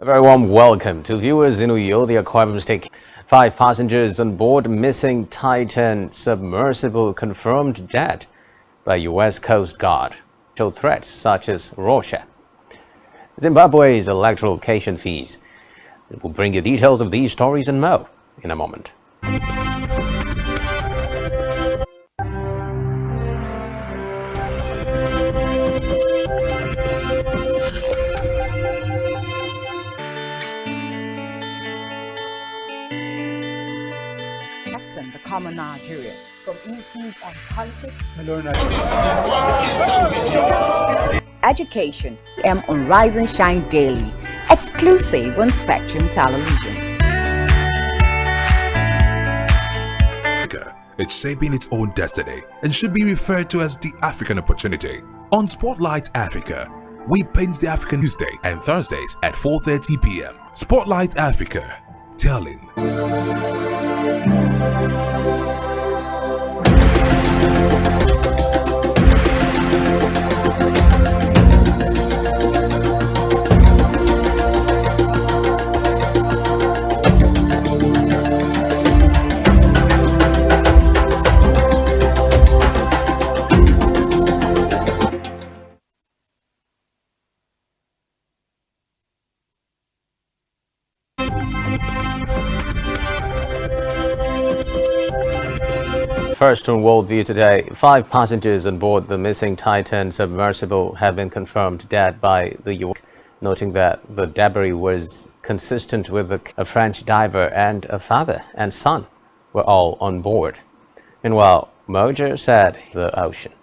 A very warm welcome to viewers in Uyo. The aquarium mistake. 5 passengers on board missing Titan submersible confirmed dead by U.S. Coast Guard. Show threats such as Russia. Zimbabwe's electoral occasion fees. We'll bring you details of these stories and more in a moment. The common Nigerian from issues on politics, education, and on Rise and Shine Daily, exclusive on Spectrum Television. It's shaping its own destiny and should be referred to as the African opportunity. On Spotlight Africa, we paint the African Tuesday and Thursdays at 4:30 p.m. Spotlight Africa, telling. First on World View today, 5 passengers on board the missing Titan submersible have been confirmed dead by the U.S., noting that the debris was consistent with a French diver and a father and son were all on board. Meanwhile, Mojo said the ocean.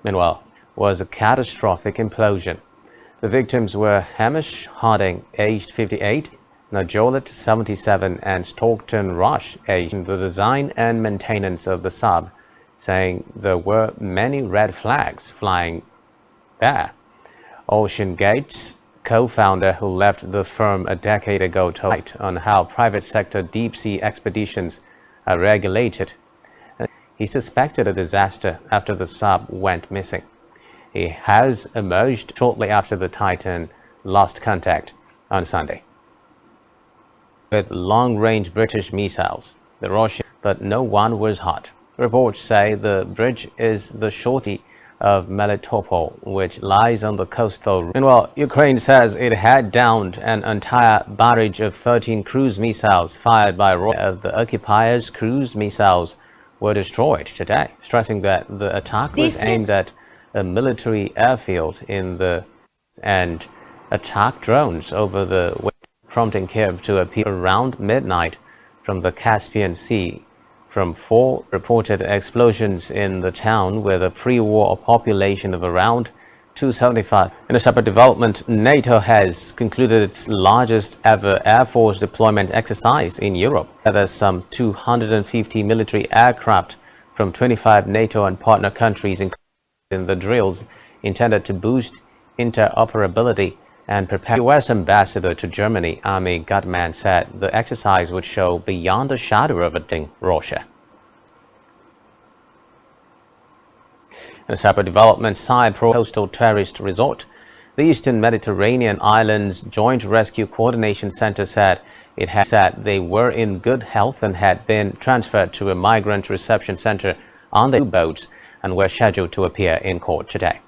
Meanwhile, was a catastrophic implosion. The victims were Hamish Harding, aged 58, Najolet, 77, and Stockton Rush, aged. The design and maintenance of the sub, saying there were many red flags flying there. Ocean Gates co-founder who left the firm a decade ago told on how private sector deep-sea expeditions are regulated. He suspected a disaster after the sub went missing. He has emerged shortly after the Titan lost contact on Sunday. With long-range British missiles, the Russian, but no one was hurt. Reports say the bridge is the shorty of Melitopol, which lies on the coastal. Meanwhile, Ukraine says it had downed an entire barrage of 13 cruise missiles fired by Russia. The occupiers' cruise missiles were destroyed today, stressing that the attack was aimed at a military airfield and attack drones over the, prompting Kiev to appear around midnight from the Caspian Sea from 4 reported explosions in the town with a pre-war population of around 275. In a separate development, NATO has concluded its largest ever Air Force deployment exercise in Europe. There's some 250 military aircraft from 25 NATO and partner countries in the drills intended to boost interoperability and prepare. U.S. ambassador to Germany, Army Gutman, said the exercise would show beyond a shadow of a thing Russia. In a separate development, Cyprus coastal terrorist resort, the Eastern Mediterranean Islands Joint Rescue Coordination Center said it had said they were in good health and had been transferred to a migrant reception center on the boats and were scheduled to appear in court today.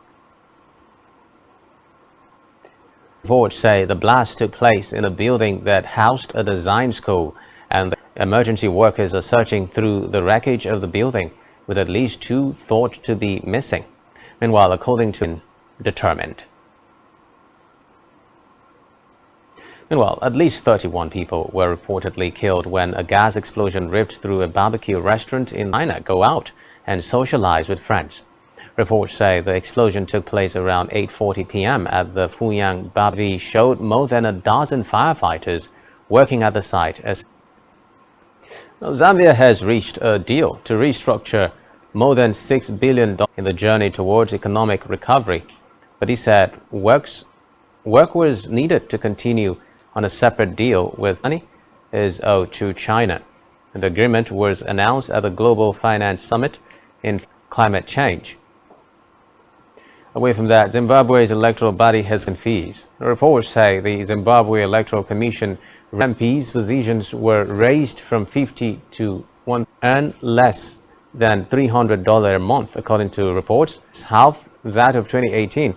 Reports say the blast took place in a building that housed a design school, and the emergency workers are searching through the wreckage of the building, with at least 2 thought to be missing. Meanwhile, according to determined. Meanwhile, at least 31 people were reportedly killed when a gas explosion ripped through a barbecue restaurant in China. Go out and socialize with friends. Reports say the explosion took place around 8:40 p.m. at the Fuyang barbecue. Showed more than a dozen firefighters working at the site. Now, Zambia has reached a deal to restructure more than $6 billion in the journey towards economic recovery, but he said work was needed to continue on a separate deal with money is owed to China. And the agreement was announced at the Global Finance Summit in climate change. Away from that, Zimbabwe's electoral body has fees. Reports say the Zimbabwe Electoral Commission MPs' positions were raised from 50 to 1 and less than $300 a month, according to reports. It's half that of 2018,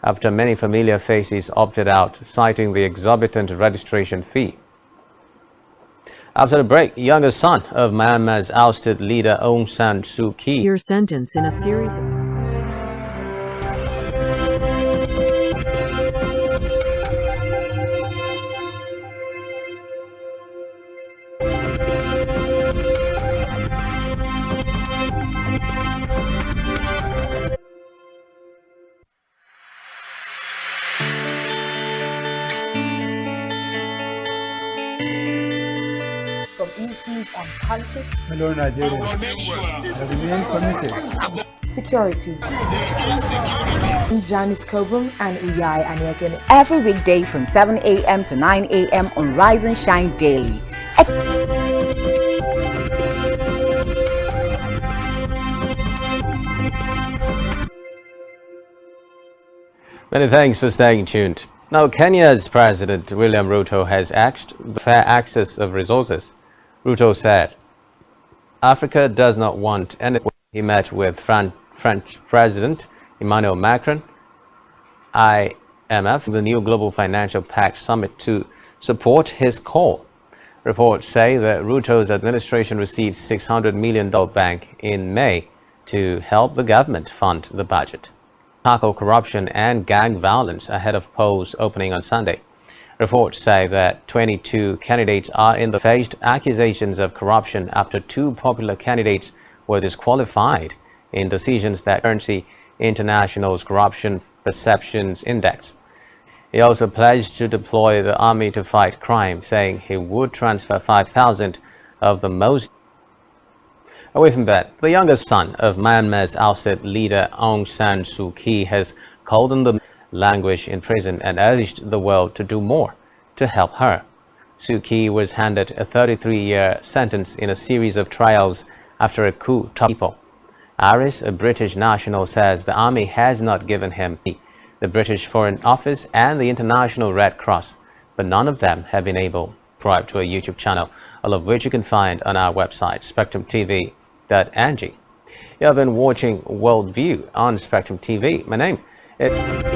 after many familiar faces opted out, citing the exorbitant registration fee. After the break, youngest son of Myanmar's ousted leader Aung San Suu Kyi. Year sentence in a series of from issues on politics, Hello, Nigeria. I remain committed. security, Janice Kobum and Uyai Aniakin. Every weekday from 7 a.m. to 9 a.m. on Rise and Shine Daily. Many thanks for staying tuned. Now, Kenya's President William Ruto has asked for fair access of resources. Ruto said, Africa does not want anything. He met with French President Emmanuel Macron, IMF, the new Global Financial Pact Summit to support his call. Reports say that Ruto's administration received $600 million bank in May to help the government fund the budget. Tackle corruption and gang violence ahead of polls opening on Sunday. Reports say that 22 candidates are in the faced accusations of corruption after 2 popular candidates were disqualified in decisions that Currency International's Corruption Perceptions Index. He also pledged to deploy the army to fight crime, saying he would transfer 5,000 of the most. Away from that, the youngest son of Myanmar's ousted leader Aung San Suu Kyi has called on the languish in prison and urged the world to do more to help her. Suu Kyi was handed a 33-year sentence in a series of trials after a coup topple. Aris, a British national, says the army has not given him the British Foreign Office and the International Red Cross, but none of them have been able to subscribe to a YouTube channel, all of which you can find on our website, spectrumtv.ng. You have been watching Worldview on Spectrum TV. My name is